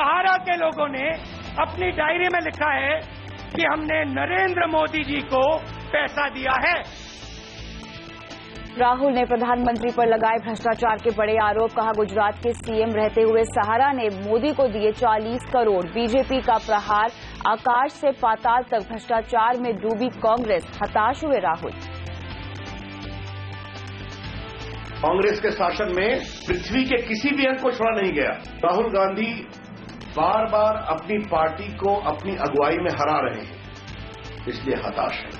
सहारा के लोगों ने अपनी डायरी में लिखा है कि हमने नरेंद्र मोदी जी को पैसा दिया है। राहुल ने प्रधानमंत्री पर लगाए भ्रष्टाचार के बड़े आरोप। कहा, गुजरात के सीएम रहते हुए सहारा ने मोदी को दिए 40 करोड़। बीजेपी का प्रहार, आकाश से पाताल तक भ्रष्टाचार में डूबी कांग्रेस। हताश हुए राहुल। कांग्रेस के शासन में पृथ्वी के किसी भी अंग को छोड़ा नहीं गया। राहुल गांधी बार बार अपनी पार्टी को अपनी अगुवाई में हरा रहे हैं, इसलिए हताश है।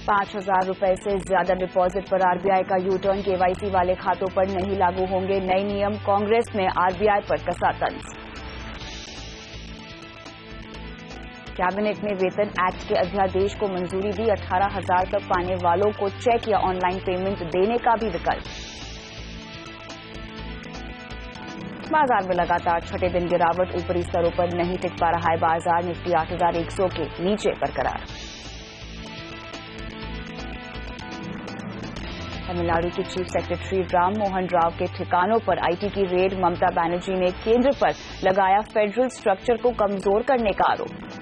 5,000 रुपए से ज्यादा डिपॉजिट पर आरबीआई का यू टर्न। केवाईसी वाले खातों पर नहीं लागू होंगे नए नियम। कांग्रेस ने आरबीआई पर कसा तंज। कैबिनेट ने वेतन एक्ट के अध्यादेश को मंजूरी दी। 18,000 तक पाने वालों को चेक या ऑनलाइन पेमेंट देने का भी विकल्प। बाजार में लगातार छठे दिन गिरावट। ऊपरी स्तरों पर नहीं टिक पा रहा है बाजार। निफ्टी 8,100 के नीचे बरकरार। तमिलनाडु के चीफ सेक्रेटरी राम मोहन राव के ठिकानों पर आईटी की रेड। ममता बनर्जी ने केंद्र पर लगाया फेडरल स्ट्रक्चर को कमजोर करने का आरोप।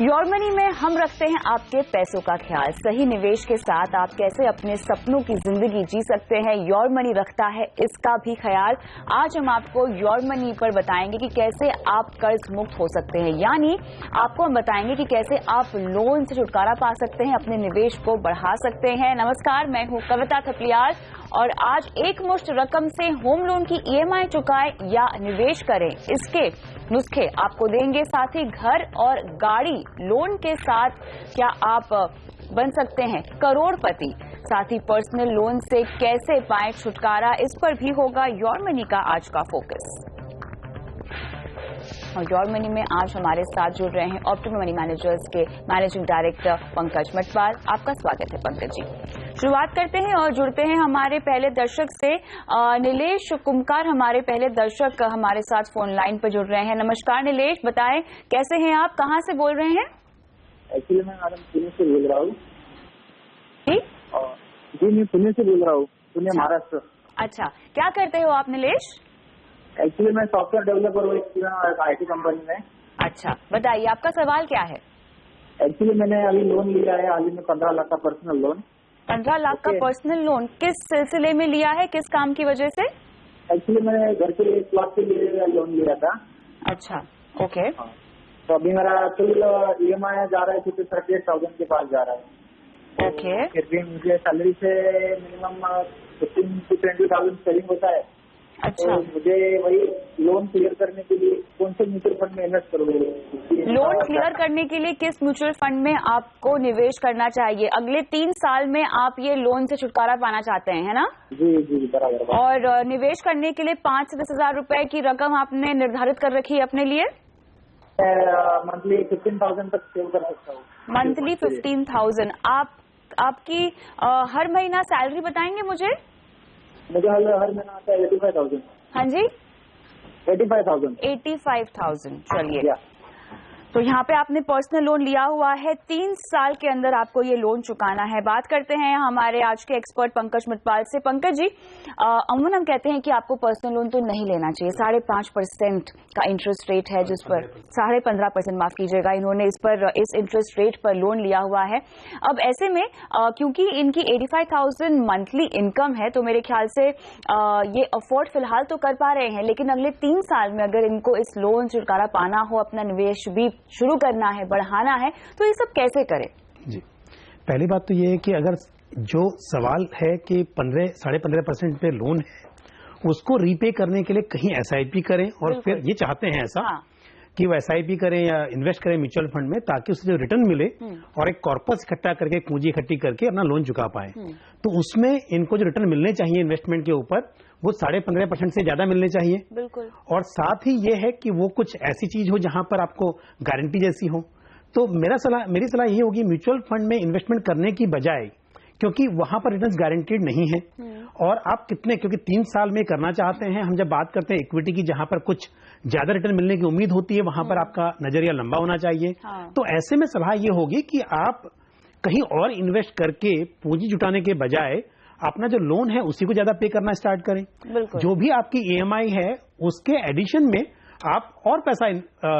योर मनी में हम रखते हैं आपके पैसों का ख्याल। सही निवेश के साथ आप कैसे अपने सपनों की जिंदगी जी सकते हैं, योर मनी रखता है इसका भी ख्याल। आज हम आपको योर मनी पर बताएंगे कि कैसे आप कर्ज मुक्त हो सकते हैं, यानी आपको हम बताएंगे कि कैसे आप लोन से छुटकारा पा सकते हैं, अपने निवेश को बढ़ा सकते हैं। नमस्कार, मैं हूं कविता थपलियाल और आज एक मुश्त रकम से होम लोन की ईएमआई चुकाएं या निवेश करें, इसके नुस्खे आपको देंगे। साथ ही घर और गाड़ी लोन के साथ क्या आप बन सकते हैं करोड़पति। साथ ही पर्सनल लोन से कैसे पाएं छुटकारा, इस पर भी होगा योर मनी का आज का फोकस। और योर मनी में आज हमारे साथ जुड़ रहे हैं ऑप्टिमम मनी मैनेजर्स के मैनेजिंग डायरेक्टर पंकज मटवाल। आपका स्वागत है पंकज जी। शुरुआत करते हैं और जुड़ते हैं हमारे पहले दर्शक से। नीलेश कुमकार हमारे पहले दर्शक हमारे साथ फोन लाइन पर जुड़ रहे हैं। नमस्कार नीलेश, बताएं कैसे हैं आप, कहां से बोल रहे हैं? एक्चुअली मैं मैडम पुणे से बोल रहा हूँ। जी मैं पुणे से बोल रहा हूँ, पुणे महाराष्ट्र। अच्छा, क्या करते हो आप नीलेश? एक्चुअली मैं सॉफ्टवेयर डेवलपर हूँ आईटी कंपनी में। अच्छा, बताइए आपका सवाल क्या है? एक्चुअली मैंने अभी लोन लिया है हाल ही में 15 लाख का पर्सनल लोन। 15 लाख का पर्सनल लोन किस सिलसिले में लिया है, किस काम की वजह से? एक्चुअली मैंने घर के लिए प्लॉट के लिए लोन लिया था। अच्छा, ओके। तो अभी मेरा कुल ईएमआई जा रहा है 38,000 के पास जा रहा है। ओके। फिर भी मुझे सैलरी से मिनिमम 15 to 20,000 सेविंग होता है। अच्छा, तो मुझे वही लोन क्लियर करने के लिए कौन से म्यूचुअल फंड में इन्वेस्ट करोगे? लोन क्लियर करने के लिए किस म्यूचुअल फंड में आपको निवेश करना चाहिए? अगले 3 साल में आप ये लोन से छुटकारा पाना चाहते हैं, है ना? जी जी बराबर। और निवेश करने के लिए 5 से 10,000 रुपए की रकम आपने निर्धारित कर रखी है अपने लिए? मंथली 15,000 तक सेव कर सकता हूँ। मंथली 15,000। आपकी हर महीना सैलरी बताएंगे मुझे? मुझे हर महीना आता है 85,000। हाँ जी, 85,000। 85,000। चलिए, तो यहाँ पे आपने पर्सनल लोन लिया हुआ है, 3 साल के अंदर आपको ये लोन चुकाना है। बात करते हैं हमारे आज के एक्सपर्ट पंकज मटवाल से। पंकज जी, अमूमन हम कहते हैं कि आपको पर्सनल लोन तो नहीं लेना चाहिए। 5.5% का इंटरेस्ट रेट है, जिस पर 15.5% माफ कीजिएगा, इन्होंने इस इंटरेस्ट रेट पर लोन लिया हुआ है। अब ऐसे में क्योंकि इनकी 85,000 मंथली इनकम है, तो मेरे ख्याल से ये अफोर्ड फिलहाल तो कर पा रहे हैं, लेकिन अगले 3 साल में अगर इनको इस लोन से छुटकारा पाना हो, अपना निवेश भी शुरू करना है, बढ़ाना है, तो ये सब कैसे करें? जी, पहली बात तो ये है कि अगर जो सवाल है कि 15.5% पे लोन है, उसको रीपे करने के लिए कहीं एसआईपी करें और फिर ये चाहते हैं ऐसा कि वो एसआईपी करें या इन्वेस्ट करें म्यूचुअल फंड में, ताकि उससे जो रिटर्न मिले और एक कॉर्पस इकट्ठा करके, पूंजी इकट्ठी करके अपना लोन चुका पाए। तो उसमें इनको जो रिटर्न मिलने चाहिए इन्वेस्टमेंट के ऊपर, वो 15.5% से ज्यादा मिलने चाहिए। बिल्कुल। और साथ ही ये है कि वो कुछ ऐसी चीज हो जहां पर आपको गारंटी जैसी हो। तो मेरी सलाह ये होगी, म्यूचुअल फंड में इन्वेस्टमेंट करने की बजाय, क्योंकि वहां पर रिटर्न्स गारंटीड नहीं है, और आप क्योंकि 3 साल में करना चाहते हैं। हम जब बात करते हैं इक्विटी की, जहां पर कुछ ज्यादा रिटर्न मिलने की उम्मीद होती है, वहां पर आपका नजरिया लंबा होना चाहिए। तो ऐसे में सलाह ये होगी कि आप कहीं और इन्वेस्ट करके पूंजी जुटाने के बजाय अपना जो लोन है उसी को ज्यादा पे करना स्टार्ट करें। जो भी आपकी EMI है उसके एडिशन में आप और पैसा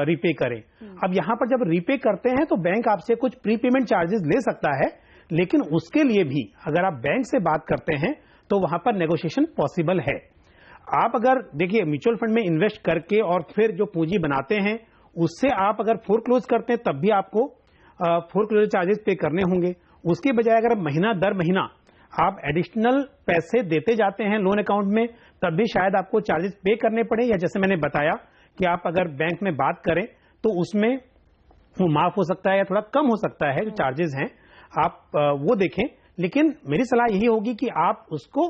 रीपे करें। अब यहां पर जब रीपे करते हैं तो बैंक आपसे कुछ प्रीपेमेंट चार्जेस ले सकता है, लेकिन उसके लिए भी अगर आप बैंक से बात करते हैं तो वहां पर नेगोशिएशन पॉसिबल है। आप अगर देखिए म्यूचुअल फंड में इन्वेस्ट करके और फिर जो पूंजी बनाते हैं उससे आप अगर फोरक्लोज करते हैं तब भी आपको फोरक्लोजर चार्जेस पे करने होंगे। उसके बजाय अगर महीना दर महीना आप एडिशनल पैसे देते जाते हैं लोन अकाउंट में तब भी शायद आपको चार्जेस पे करने पड़े, या जैसे मैंने बताया कि आप अगर बैंक में बात करें तो उसमें वो माफ हो सकता है या थोड़ा कम हो सकता है जो चार्जेस हैं, आप वो देखें। लेकिन मेरी सलाह यही होगी कि आप उसको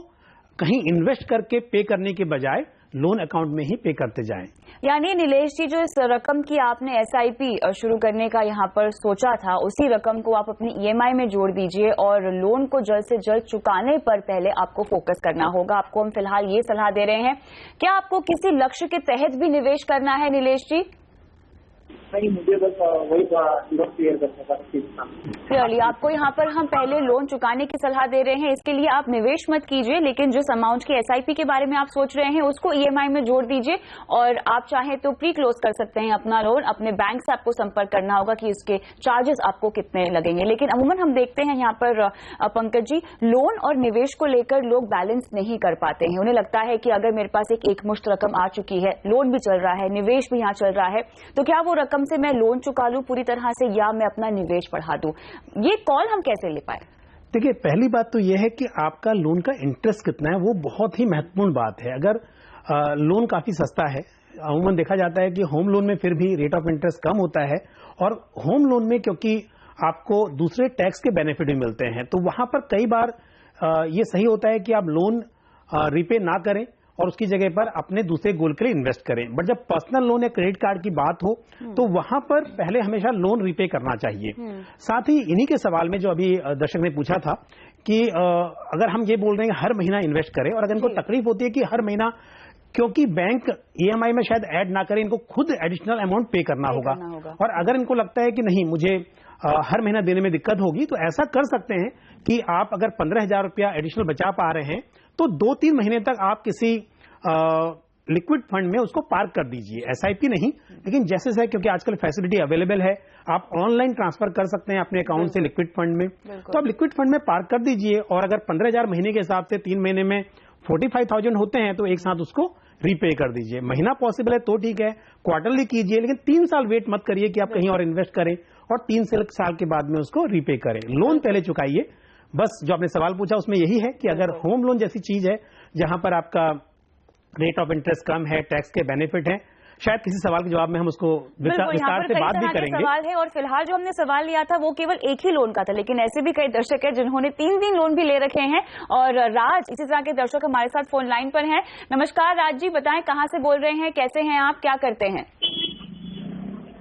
कहीं इन्वेस्ट करके पे करने के बजाय लोन अकाउंट में ही पे करते जाएं। यानी नीलेश जी, जो इस रकम की आपने SIP शुरू करने का यहाँ पर सोचा था उसी रकम को आप अपनी EMI में जोड़ दीजिए और लोन को जल्द से जल्द चुकाने पर पहले आपको फोकस करना होगा। आपको हम फिलहाल ये सलाह दे रहे हैं। क्या आपको किसी लक्ष्य के तहत भी निवेश करना है नीलेश जी? नहीं, मुझे बस वही क्लियर करने का क्लियरली आपको यहाँ पर हम पहले लोन चुकाने की सलाह दे रहे हैं। इसके लिए आप निवेश मत कीजिए, लेकिन जिस अमाउंट की SIP के बारे में आप सोच रहे हैं उसको EMI में जोड़ दीजिए और आप चाहें तो प्री क्लोज कर सकते हैं अपना लोन। अपने बैंक से आपको संपर्क करना होगा कि उसके चार्जेस आपको कितने लगेंगे। लेकिन अमूमन हम देखते हैं यहाँ पर पंकज जी, लोन और निवेश को लेकर लोग बैलेंस नहीं कर पाते हैं। उन्हें लगता है कि अगर मेरे पास एक मुश्त रकम आ चुकी है, लोन भी चल रहा है, निवेश भी यहाँ चल रहा है, तो क्या वो रकम से मैं लोन चुका लूं पूरी तरह से या मैं अपना निवेश बढ़ा दूं? ये कॉल हम कैसे ले पाए? देखिए, पहली बात तो यह है कि आपका लोन का इंटरेस्ट कितना है, वो बहुत ही महत्वपूर्ण बात है। अगर लोन काफी सस्ता है, अमूमन देखा जाता है कि होम लोन में फिर भी रेट ऑफ इंटरेस्ट कम होता है, और होम लोन में क्योंकि आपको दूसरे टैक्स के बेनिफिट भी मिलते हैं तो वहां पर कई बार ये सही होता है कि आप लोन रीपे ना करें और उसकी जगह पर अपने दूसरे गोल के लिए इन्वेस्ट करें। बट जब पर्सनल लोन या क्रेडिट कार्ड की बात हो तो वहां पर पहले हमेशा लोन रीपे करना चाहिए। साथ ही इन्हीं के सवाल में जो अभी दर्शक ने पूछा था कि अगर हम ये बोल रहे हैं हर महीना इन्वेस्ट करें, और अगर इनको तकलीफ होती है कि हर महीना, क्योंकि बैंक EMI में शायद ऐड ना करें, इनको खुद एडिशनल अमाउंट पे करना होगा। और अगर इनको लगता है कि नहीं मुझे हर महीना देने में दिक्कत होगी, तो ऐसा कर सकते हैं कि आप अगर 15,000 रुपया एडिशनल बचा पा रहे हैं तो 2-3 महीने तक आप किसी लिक्विड फंड में उसको पार्क कर दीजिए, SIP नहीं, लेकिन जैसे से, क्योंकि आजकल फैसिलिटी अवेलेबल है, आप ऑनलाइन ट्रांसफर कर सकते हैं अपने अकाउंट से लिक्विड फंड में, तो आप लिक्विड फंड में पार्क कर दीजिए। और अगर 15,000 महीने के हिसाब से 3 महीने में 45,000 होते हैं तो एक साथ उसको रीपे कर दीजिए। महीना पॉसिबल है तो ठीक है, क्वार्टरली कीजिए, लेकिन 3 साल वेट मत करिए कि आप कहीं और इन्वेस्ट करें और 3 साल के बाद में उसको रीपे करें। लोन पहले चुकाइए। बस जो आपने सवाल पूछा उसमें यही है कि अगर होम लोन जैसी चीज है जहां पर आपका रेट ऑफ इंटरेस्ट कम है, टैक्स के बेनिफिट हैं, शायद किसी सवाल के जवाब में हम उसको विस्तार से बात भी करेंगे। सवाल है, और फिलहाल जो हमने सवाल लिया था वो केवल एक ही लोन का था, लेकिन ऐसे भी कई दर्शक हैं जिन्होंने 3 लोन भी ले रखे हैं। और राज इसी तरह के दर्शक हमारे साथ फोन लाइन पर हैं। नमस्कार राज जी, बताएं कहां से बोल रहे हैं, कैसे हैं आप, क्या करते हैं?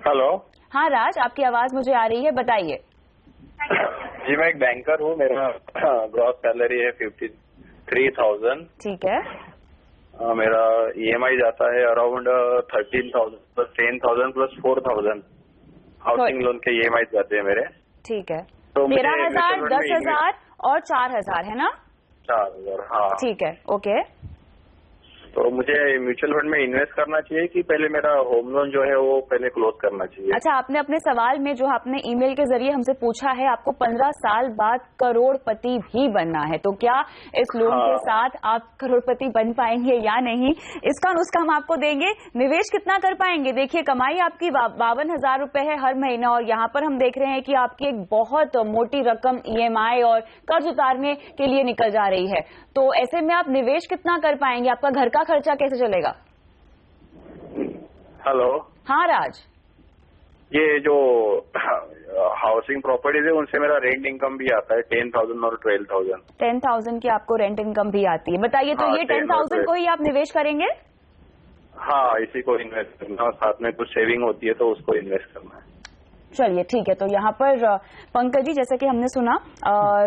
हेलो। हाँ राज, आपकी आवाज मुझे आ रही है, बताइए। जी मैं एक बैंकर हूँ, मेरा ग्रॉस सैलरी है 53,000। ठीक है। मेरा EMI जाता है around 13,000 plus 10,000 plus 4,000 housing loan के EMI जाते हैं मेरे। ठीक है। तो 13,000, 10,000 और 4,000 है ना? 4,000, हाँ ठीक है, ओके। तो मुझे म्यूचुअल फंड में इन्वेस्ट करना चाहिए कि पहले मेरा होम लोन जो है वो पहले क्लोज करना चाहिए? अच्छा, आपने अपने सवाल में जो आपने ईमेल के जरिए हमसे पूछा है, आपको 15 साल बाद करोड़पति भी बनना है, तो क्या इस लोन के साथ आप करोड़पति बन पाएंगे या नहीं, इसका नुस्खा हम आपको देंगे। निवेश कितना कर पाएंगे? देखिए, कमाई आपकी 52,000 रुपए है हर महीना, और यहाँ पर हम देख रहे हैं कि आपकी एक बहुत मोटी रकम EMI और कर्ज उतारने के लिए निकल जा रही है, तो ऐसे में आप निवेश कितना कर पाएंगे? आपका घर का खर्चा कैसे चलेगा? हेलो। हाँ राज, ये जो हाउसिंग प्रॉपर्टीज है उनसे मेरा रेंट इनकम भी आता है 10,000 और 12,000। 10,000 की आपको रेंट इनकम भी आती है, बताइए। तो ये 10,000 को ही आप निवेश करेंगे? हाँ, इसी को इन्वेस्ट करना, साथ में कुछ सेविंग होती है तो उसको इन्वेस्ट करना है। चलिए ठीक है, तो यहाँ पर पंकज जी, जैसा कि हमने सुना,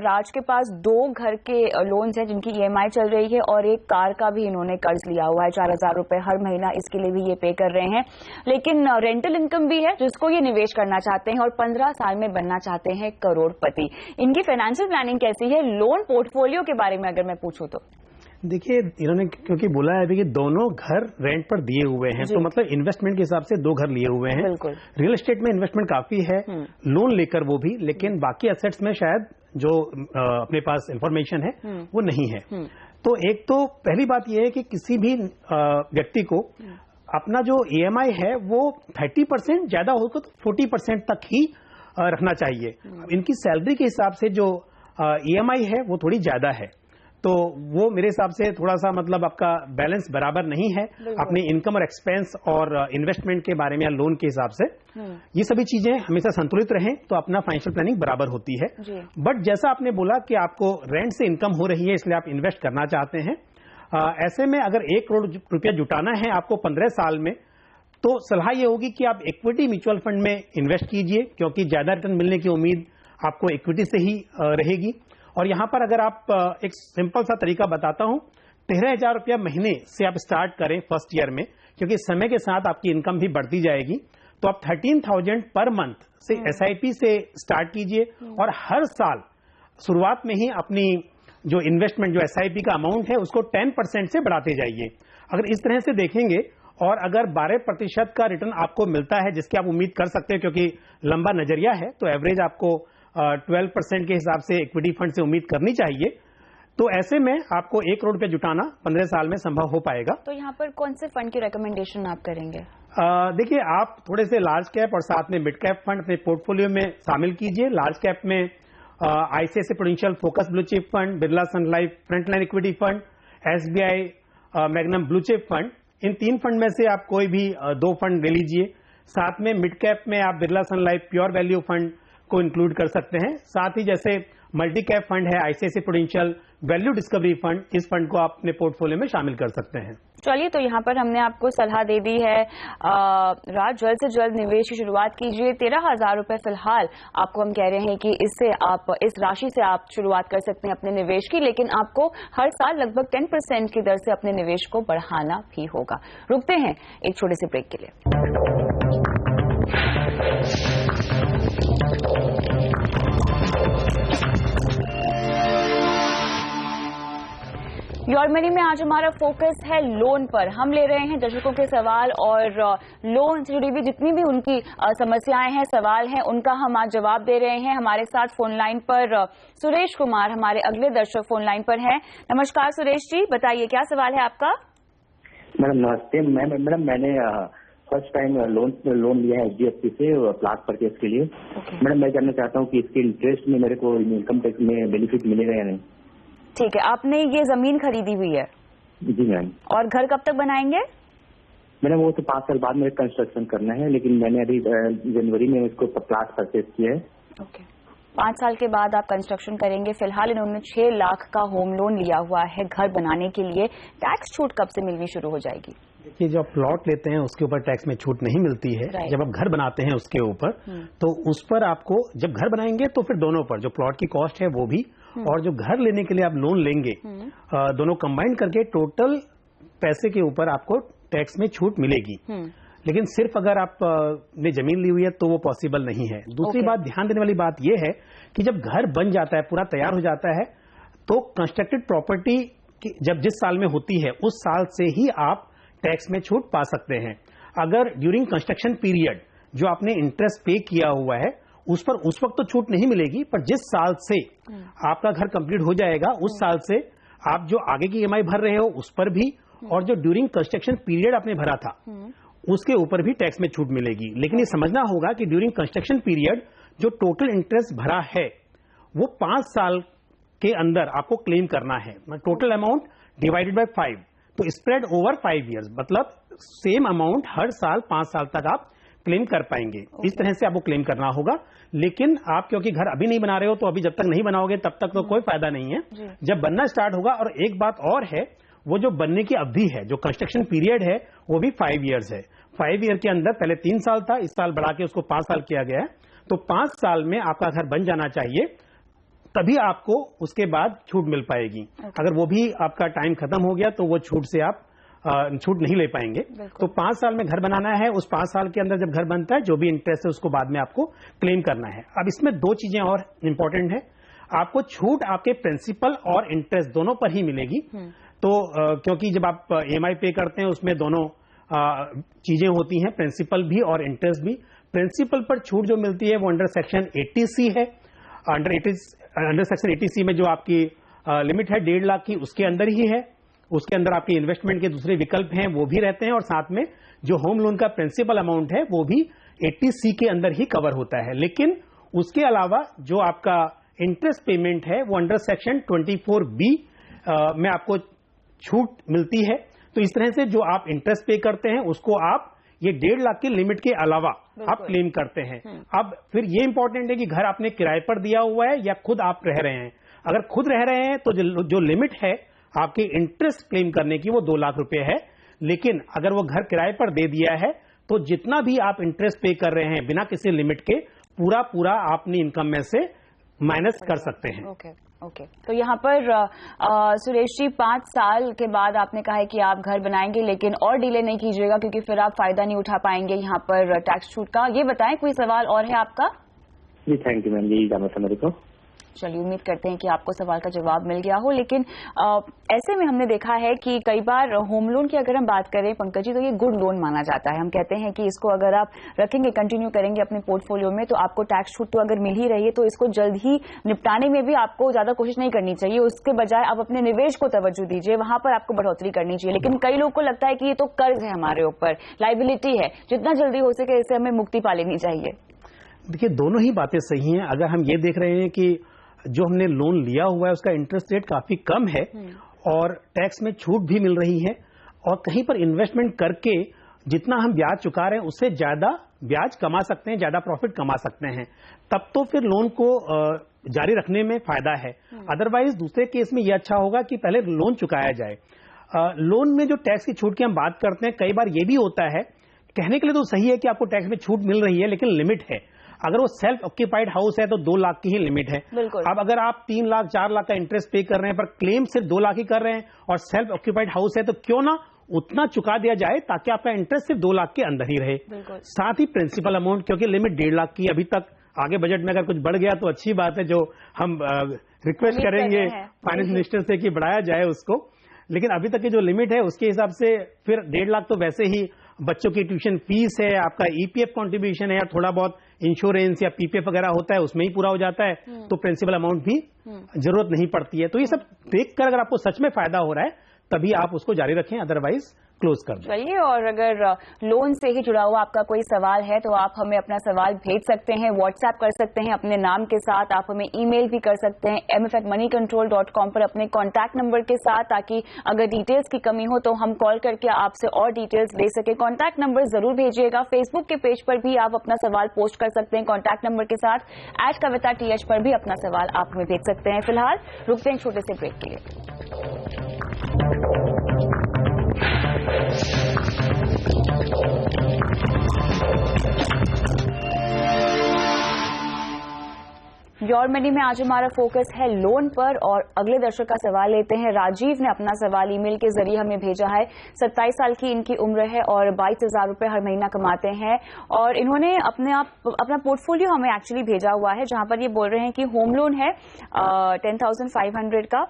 राज के पास 2 घर के लोन्स हैं जिनकी EMI चल रही है और एक कार का भी इन्होंने कर्ज लिया हुआ है 4,000 रुपए हर महीना, इसके लिए भी ये पे कर रहे हैं। लेकिन रेंटल इनकम भी है जिसको ये निवेश करना चाहते हैं और 15 साल में बनना चाहते हैं करोड़पति। इनकी फाइनेंशियल प्लानिंग कैसी है? लोन पोर्टफोलियो के बारे में अगर मैं पूछूं तो देखिए, इन्होंने क्योंकि बोला है कि दोनों घर रेंट पर दिए हुए हैं, तो मतलब इन्वेस्टमेंट के हिसाब से 2 घर लिए हुए हैं। रियल एस्टेट में इन्वेस्टमेंट काफी है, लोन लेकर वो भी, लेकिन बाकी एसेट्स में शायद जो अपने पास इंफॉर्मेशन है वो नहीं है। तो एक तो पहली बात यह है कि किसी भी व्यक्ति को अपना जो EMI है वो 30% ज्यादा होगा तो 40% तक ही रखना चाहिए। इनकी सैलरी के हिसाब से जो EMI है वो थोड़ी ज्यादा है, तो वो मेरे हिसाब से थोड़ा सा मतलब आपका बैलेंस बराबर नहीं है अपनी इनकम और एक्सपेंस और इन्वेस्टमेंट के बारे में या लोन के हिसाब से। ये सभी चीजें हमेशा संतुलित रहें तो अपना फाइनेंशियल प्लानिंग बराबर होती है। बट जैसा आपने बोला कि आपको रेंट से इनकम हो रही है इसलिए आप इन्वेस्ट करना चाहते हैं, ऐसे में अगर 1 करोड़ रुपया जुटाना है आपको 15 साल में, तो सलाह ये होगी कि आप इक्विटी म्यूचुअल फंड में इन्वेस्ट कीजिए, क्योंकि ज्यादा रिटर्न मिलने की उम्मीद आपको इक्विटी से ही रहेगी। और यहां पर अगर आप एक सिंपल सा तरीका बताता हूं, 13,000 रुपया महीने से आप स्टार्ट करें फर्स्ट ईयर में, क्योंकि समय के साथ आपकी इनकम भी बढ़ती जाएगी। तो आप 13,000 पर मंथ से SIP से स्टार्ट कीजिए और हर साल शुरुआत में ही अपनी जो इन्वेस्टमेंट जो SIP का अमाउंट है उसको 10% से बढ़ाते जाइए। अगर इस तरह से देखेंगे और अगर 12% का रिटर्न आपको मिलता है, जिसकी आप उम्मीद कर सकते हैं क्योंकि लंबा नजरिया है, तो एवरेज आपको 12% के हिसाब से इक्विटी फंड से उम्मीद करनी चाहिए। तो ऐसे में आपको 1 करोड़ रुपया जुटाना 15 साल में संभव हो पाएगा। तो यहाँ पर कौन से फंड की रिकमेंडेशन आप करेंगे? देखिए, आप थोड़े से लार्ज कैप और साथ में मिड कैप फंड अपने पोर्टफोलियो में शामिल कीजिए। लार्ज कैप में ICICI prudential focus blue chip fund, Birla sun life frontline equity fund, SBI magnum blue chip fund, इन 3 फंड में से आप कोई भी 2 फंड ले लीजिए। साथ में मिड कैप में आप Birla sun life pure value fund को इंक्लूड कर सकते हैं। साथ ही जैसे मल्टी कैप फंड है ICICI prudential value discovery fund, इस फंड को आप अपने पोर्टफोलियो में शामिल कर सकते हैं। चलिए, तो यहाँ पर हमने आपको सलाह दे दी है, राज जल्द से जल्द निवेश की शुरुआत कीजिए। 13,000 रुपए फिलहाल आपको हम कह रहे हैं कि इससे आप इस राशि से आप शुरुआत कर सकते हैं अपने निवेश की, लेकिन आपको हर साल लगभग 10% की दर से अपने निवेश को बढ़ाना भी होगा। रुकते हैं एक छोटे से ब्रेक के लिए। योर मनी में आज हमारा फोकस है लोन पर। हम ले रहे हैं दर्शकों के सवाल और लोन से जुड़ी हुई जितनी भी उनकी समस्याएं हैं, सवाल हैं, उनका हम आज जवाब दे रहे हैं। हमारे साथ फोन लाइन पर सुरेश कुमार हमारे अगले दर्शक फोन लाइन पर हैं। नमस्कार सुरेश जी, बताइए क्या सवाल है आपका? मैडम नमस्ते। मैडम मैंने फर्स्ट टाइम लोन लिया है HDFC से प्लाट परचेज के लिए। मैडम मैं जानना चाहता हूँ कि इसके इंटरेस्ट में मेरे को इनकम टैक्स में बेनिफिट मिलेगा या नहीं? ठीक है, आपने ये जमीन खरीदी हुई है? जी मैम। और घर कब तक बनाएंगे? मैडम वो तो 5 साल बाद में कंस्ट्रक्शन करना है, लेकिन मैंने अभी जनवरी में इसको प्लाट परचेज किया है। ओके, 5 साल के बाद आप कंस्ट्रक्शन करेंगे। फिलहाल इन्होंने 6 लाख का होम लोन लिया हुआ है घर बनाने के लिए। टैक्स छूट कब से मिलनी शुरू हो जाएगी? देखिए, जो आप प्लॉट लेते हैं उसके ऊपर टैक्स में छूट नहीं मिलती है। जब आप घर बनाते हैं उसके ऊपर, तो उस पर आपको जब घर बनाएंगे तो फिर दोनों पर जो प्लॉट की कॉस्ट है वो भी और जो घर लेने के लिए आप लोन लेंगे, दोनों कंबाइन करके टोटल पैसे के ऊपर आपको टैक्स में छूट मिलेगी। लेकिन सिर्फ अगर आप ने जमीन ली हुई है तो वो पॉसिबल नहीं है। दूसरी बात ध्यान देने वाली बात यह है कि जब घर बन जाता है, पूरा तैयार हो जाता है, तो कंस्ट्रक्टेड प्रॉपर्टी जब जिस साल में होती है उस साल से ही आप टैक्स में छूट पा सकते हैं। अगर ड्यूरिंग कंस्ट्रक्शन पीरियड जो आपने इंटरेस्ट पे किया हुआ है उस पर उस वक्त तो छूट नहीं मिलेगी, पर जिस साल से आपका घर कंप्लीट हो जाएगा उस साल से आप जो आगे की EMI भर रहे हो उस पर भी और जो ड्यूरिंग कंस्ट्रक्शन पीरियड आपने भरा था उसके ऊपर भी टैक्स में छूट मिलेगी। लेकिन ये समझना होगा कि ड्यूरिंग कंस्ट्रक्शन पीरियड जो टोटल इंटरेस्ट भरा है वो 5 साल के अंदर आपको क्लेम करना है। टोटल अमाउंट डिवाइडेड बाय 5, तो स्प्रेड ओवर 5 ईयर्स, मतलब सेम अमाउंट हर साल 5 साल तक आप क्लेम कर पाएंगे। इस तरह से आपको क्लेम करना होगा। लेकिन आप क्योंकि घर अभी नहीं बना रहे हो तो अभी जब तक नहीं बनाओगे तब तक तो कोई फायदा नहीं है। जब बनना स्टार्ट होगा, और एक बात और है, वो जो बनने की अवधि है, जो कंस्ट्रक्शन पीरियड है, वो भी 5 ईयर्स है। 5 ईयर के अंदर पहले 3 साल था, इस साल बढ़ा के उसको 5 साल किया गया है। तो 5 साल में आपका घर बन जाना चाहिए, तभी आपको उसके बाद छूट मिल पाएगी। अगर वो भी आपका टाइम खत्म हो गया तो वो छूट से आप छूट नहीं ले पाएंगे। तो 5 साल में घर बनाना है, उस 5 साल के अंदर जब घर बनता है जो भी इंटरेस्ट है उसको बाद में आपको क्लेम करना है। अब इसमें 2 चीजें और इंपॉर्टेंट है, आपको छूट आपके प्रिंसिपल और इंटरेस्ट दोनों पर ही मिलेगी। तो क्योंकि जब आप EMI पे करते हैं उसमें दोनों चीजें होती हैं, प्रिंसिपल भी और इंटरेस्ट भी। प्रिंसिपल पर छूट जो मिलती है वो अंडर सेक्शन 80C है। अंडर सेक्शन 80C में जो आपकी लिमिट है 1.5 लाख की, उसके अंदर ही है। उसके अंदर आपके इन्वेस्टमेंट के दूसरे विकल्प हैं वो भी रहते हैं, और साथ में जो होम लोन का प्रिंसिपल अमाउंट है वो भी 80C के अंदर ही कवर होता है। लेकिन उसके अलावा जो आपका इंटरेस्ट पेमेंट है वो अंडर सेक्शन 24B में आपको छूट मिलती है। तो इस तरह से जो आप इंटरेस्ट पे करते हैं उसको आप ये 1.5 लाख की लिमिट के अलावा आप क्लेम करते हैं। अब फिर ये इंपॉर्टेंट है कि घर आपने किराए पर दिया हुआ है या खुद आप रह रहे हैं। अगर खुद रह रहे हैं तो जो लिमिट है आपके इंटरेस्ट क्लेम करने की वो 2 लाख रुपए है। लेकिन अगर वो घर किराए पर दे दिया है तो जितना भी आप इंटरेस्ट पे कर रहे हैं बिना किसी लिमिट के, पूरा आप अपनी इनकम में से माइनस कर सकते हैं। ओके। तो यहाँ पर सुरेश जी 5 साल के बाद आपने कहा है कि आप घर बनाएंगे, लेकिन और डिले नहीं कीजिएगा क्योंकि फिर आप फायदा नहीं उठा पाएंगे यहाँ पर टैक्स छूट का। ये बताएं, कोई सवाल और है आपका? जी थैंक यू मैम, यही जानना था मेरे को। चलिए, उम्मीद करते हैं कि आपको सवाल का जवाब मिल गया हो। लेकिन ऐसे में हमने देखा है कि कई बार होम लोन की अगर हम बात करें पंकज जी, तो ये गुड लोन माना जाता है। हम कहते हैं कि इसको अगर आप रखेंगे, कंटिन्यू करेंगे अपने पोर्टफोलियो में, तो आपको टैक्स छूट तो अगर मिल ही रही है तो इसको जल्द ही निपटाने में भी आपको ज्यादा कोशिश नहीं करनी चाहिए। उसके बजाय आप अपने निवेश को तवज्जो दीजिए, वहां पर आपको बढ़ोतरी करनी चाहिए। लेकिन कई लोगों को लगता है कि ये तो कर्ज है हमारे ऊपर, लाइबिलिटी है, जितना जल्दी हो सके इससे हमें मुक्ति पा लेनी चाहिए। देखिए, दोनों ही बातें सही हैं। अगर हम ये देख रहे हैं कि जो हमने लोन लिया हुआ है उसका इंटरेस्ट रेट काफी कम है और टैक्स में छूट भी मिल रही है, और कहीं पर इन्वेस्टमेंट करके जितना हम ब्याज चुका रहे हैं उससे ज्यादा ब्याज कमा सकते हैं, ज्यादा प्रॉफिट कमा सकते हैं, तब तो फिर लोन को जारी रखने में फायदा है। अदरवाइज दूसरे केस में यह अच्छा होगा कि पहले लोन चुकाया जाए। लोन में जो टैक्स की छूट की हम बात करते हैं, कई बार यह भी होता है, कहने के लिए तो सही है कि आपको टैक्स में छूट मिल रही है, लेकिन लिमिट है। अगर वो सेल्फ ऑक्यूपाइड हाउस है तो 2 लाख की ही लिमिट है। अब अगर आप 3 लाख 4 लाख का इंटरेस्ट पे कर रहे हैं पर क्लेम सिर्फ 2 लाख ही कर रहे हैं और सेल्फ ऑक्यूपाइड हाउस है, तो क्यों ना उतना चुका दिया जाए ताकि आपका इंटरेस्ट सिर्फ 2 लाख के अंदर ही रहे। साथ ही प्रिंसिपल अमाउंट, क्योंकि लिमिट 1.5 लाख की अभी तक, आगे बजट में अगर कुछ बढ़ गया तो अच्छी बात है, जो हम रिक्वेस्ट करेंगे फाइनेंस मिनिस्टर से कि बढ़ाया जाए उसको। लेकिन अभी तक की जो लिमिट है उसके हिसाब से फिर 1.5 लाख तो वैसे ही बच्चों की ट्यूशन फीस है, आपका EPF कॉन्ट्रीब्यूशन है, या थोड़ा बहुत इंश्योरेंस या PPF वगैरह होता है उसमें ही पूरा हो जाता है, तो प्रिंसिपल अमाउंट भी जरूरत नहीं पड़ती है। तो ये सब देखकर अगर आपको सच में फायदा हो रहा है तभी आप उसको जारी रखें, अदरवाइज क्लोज कर दो। चलिए, और अगर लोन से ही जुड़ा हुआ आपका कोई सवाल है तो आप हमें अपना सवाल भेज सकते हैं, व्हाट्सएप कर सकते हैं अपने नाम के साथ, आप हमें ईमेल भी कर सकते हैं mf@moneycontrol.com पर अपने कॉन्टैक्ट नंबर के साथ, ताकि अगर डिटेल्स की कमी हो तो हम कॉल करके आपसे और डिटेल्स ले सके। कॉन्टैक्ट नंबर जरूर भेजिएगा। फेसबुक के पेज पर भी आप अपना सवाल पोस्ट कर सकते हैं कॉन्टैक्ट नंबर के साथ। @kavita.th पर भी अपना सवाल आप हमें भेज सकते हैं। फिलहाल रुकते हैं छोटे से ब्रेक के लिए। योर मनी में आज हमारा फोकस है लोन पर, और अगले दर्शक का सवाल लेते हैं। राजीव ने अपना सवाल ईमेल के जरिए हमें भेजा है। 27 साल की इनकी उम्र है और 22,000 रुपए हर महीना कमाते हैं, और इन्होंने अपना पोर्टफोलियो हमें एक्चुअली भेजा हुआ है, जहां पर ये बोल रहे हैं कि होम लोन है 10,500 का,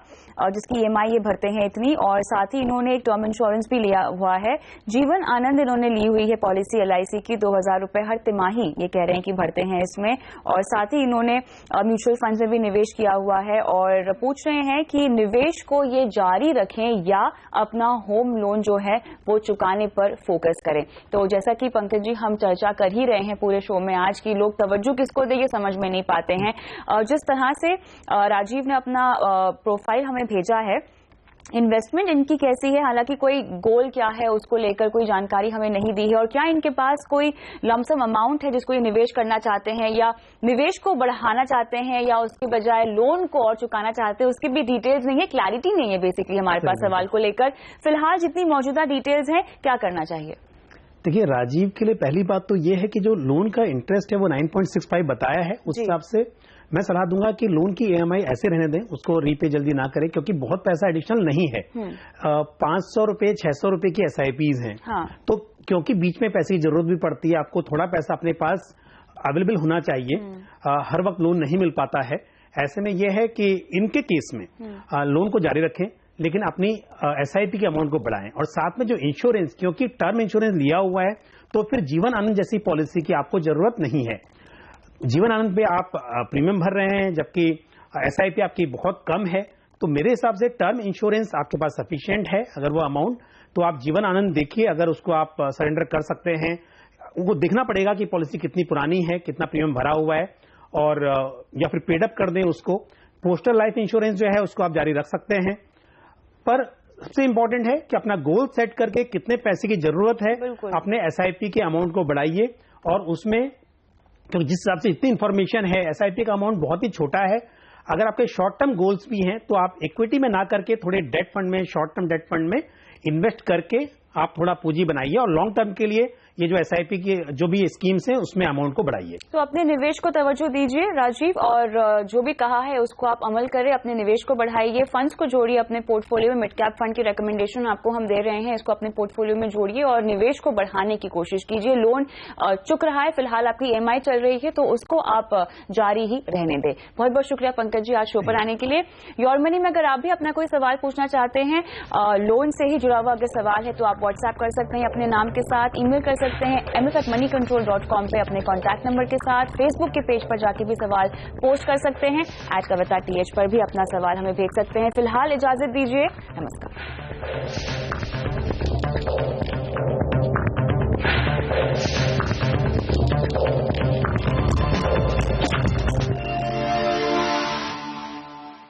जिसकी EMI ये भरते हैं इतनी, और साथ ही इन्होंने एक टर्म इंश्योरेंस भी लिया हुआ है। जीवन आनंद इन्होंने ली हुई है पॉलिसी LIC की, 2,000 रुपए हर तिमाही ये कह रहे हैं कि भरते हैं इसमें, और साथ ही इन्होंने म्यूचुअल फंड्स में भी निवेश किया हुआ है, और पूछ रहे हैं कि निवेश को ये जारी रखें या अपना होम लोन जो है वो चुकाने पर फोकस करें। तो जैसा कि पंकज जी हम चर्चा कर ही रहे हैं पूरे शो में आज की, लोग तवज्जो किसको दे ये समझ में नहीं पाते हैं। जिस तरह से राजीव ने अपना प्रोफाइल हमें भेजा है, इन्वेस्टमेंट इनकी कैसी है, हालांकि कोई गोल क्या है उसको लेकर कोई जानकारी हमें नहीं दी है, और क्या इनके पास कोई लमसम अमाउंट है जिसको ये निवेश करना चाहते हैं, या निवेश को बढ़ाना चाहते हैं, या उसके बजाय लोन को और चुकाना चाहते हैं, उसकी भी डिटेल्स नहीं है, क्लैरिटी नहीं है बेसिकली हमारे पास सवाल को लेकर। फिलहाल जितनी मौजूदा डिटेल्स हैं, क्या करना चाहिए? देखिए, राजीव के लिए पहली बात तो ये है कि जो लोन का इंटरेस्ट है वो 9.65 बताया है, उस हिसाब से मैं सलाह दूंगा कि लोन की EMI ऐसे रहने दें, उसको रीपे जल्दी ना करें, क्योंकि बहुत पैसा एडिशनल नहीं है। 500 रुपए 600 रुपए की SIPs हैं। हाँ। तो क्योंकि बीच में पैसे की जरूरत भी पड़ती है, आपको थोड़ा पैसा अपने पास अवेलेबल होना चाहिए, हर वक्त लोन नहीं मिल पाता है। ऐसे में यह है कि इनके केस में लोन को जारी रखें, लेकिन अपनी SIP के अमाउंट को बढ़ाएं, और साथ में जो इंश्योरेंस, क्योंकि टर्म इंश्योरेंस लिया हुआ है तो फिर जीवन आनंद जैसी पॉलिसी की आपको जरूरत नहीं है। जीवन आनंद पे आप प्रीमियम भर रहे हैं, जबकि SIP आपकी बहुत कम है, तो मेरे हिसाब से टर्म इंश्योरेंस आपके पास सफिशिएंट है। अगर वो अमाउंट, तो आप जीवन आनंद देखिए, अगर उसको आप सरेंडर कर सकते हैं। वो देखना पड़ेगा कि पॉलिसी कितनी पुरानी है, कितना प्रीमियम भरा हुआ है, और या फिर पेडअप कर दें उसको। पोस्टल लाइफ इंश्योरेंस जो है उसको आप जारी रख सकते हैं, पर सबसे इंपॉर्टेंट है कि अपना गोल सेट करके कितने पैसे की जरूरत है, अपने SIP के अमाउंट को बढ़ाइए। और उसमें क्योंकि जिस हिसाब से इतनी इंफॉर्मेशन है, SIP का अमाउंट बहुत ही छोटा है। अगर आपके शॉर्ट टर्म गोल्स भी हैं तो आप इक्विटी में ना करके थोड़े डेट फंड में, शॉर्ट टर्म डेट फंड में इन्वेस्ट करके आप थोड़ा पूंजी बनाइए, और लॉन्ग टर्म के लिए ये जो SIP की जो भी स्कीम्स हैं उसमें अमाउंट को बढ़ाइए। तो अपने निवेश को तवज्जो दीजिए राजीव, और जो भी कहा है उसको आप अमल करें, अपने निवेश को बढ़ाइए, फंड्स को जोड़िए अपने पोर्टफोलियो में। मिड कैप फंड की रिकमेंडेशन आपको हम दे रहे हैं, इसको अपने पोर्टफोलियो में जोड़िए और निवेश को बढ़ाने की कोशिश कीजिए। लोन चुक रहा है, फिलहाल आपकी EMI चल रही है, तो उसको आप जारी ही रहने दें। बहुत बहुत शुक्रिया पंकज जी आज शो पर आने के लिए। योर मनी में अगर आप भी अपना कोई सवाल पूछना चाहते हैं, लोन से ही जुड़ा हुआ अगर सवाल है, तो आप व्हाट्सएप कर सकते हैं अपने नाम के साथ, ईमेल कर सकते हैं ms@moneycontrol.com पे अपने कॉन्टैक्ट नंबर के साथ, फेसबुक के पेज पर जाके भी सवाल पोस्ट कर सकते हैं, @kavita TH पर भी अपना सवाल हमें भेज सकते हैं। फिलहाल इजाजत दीजिए, नमस्कार।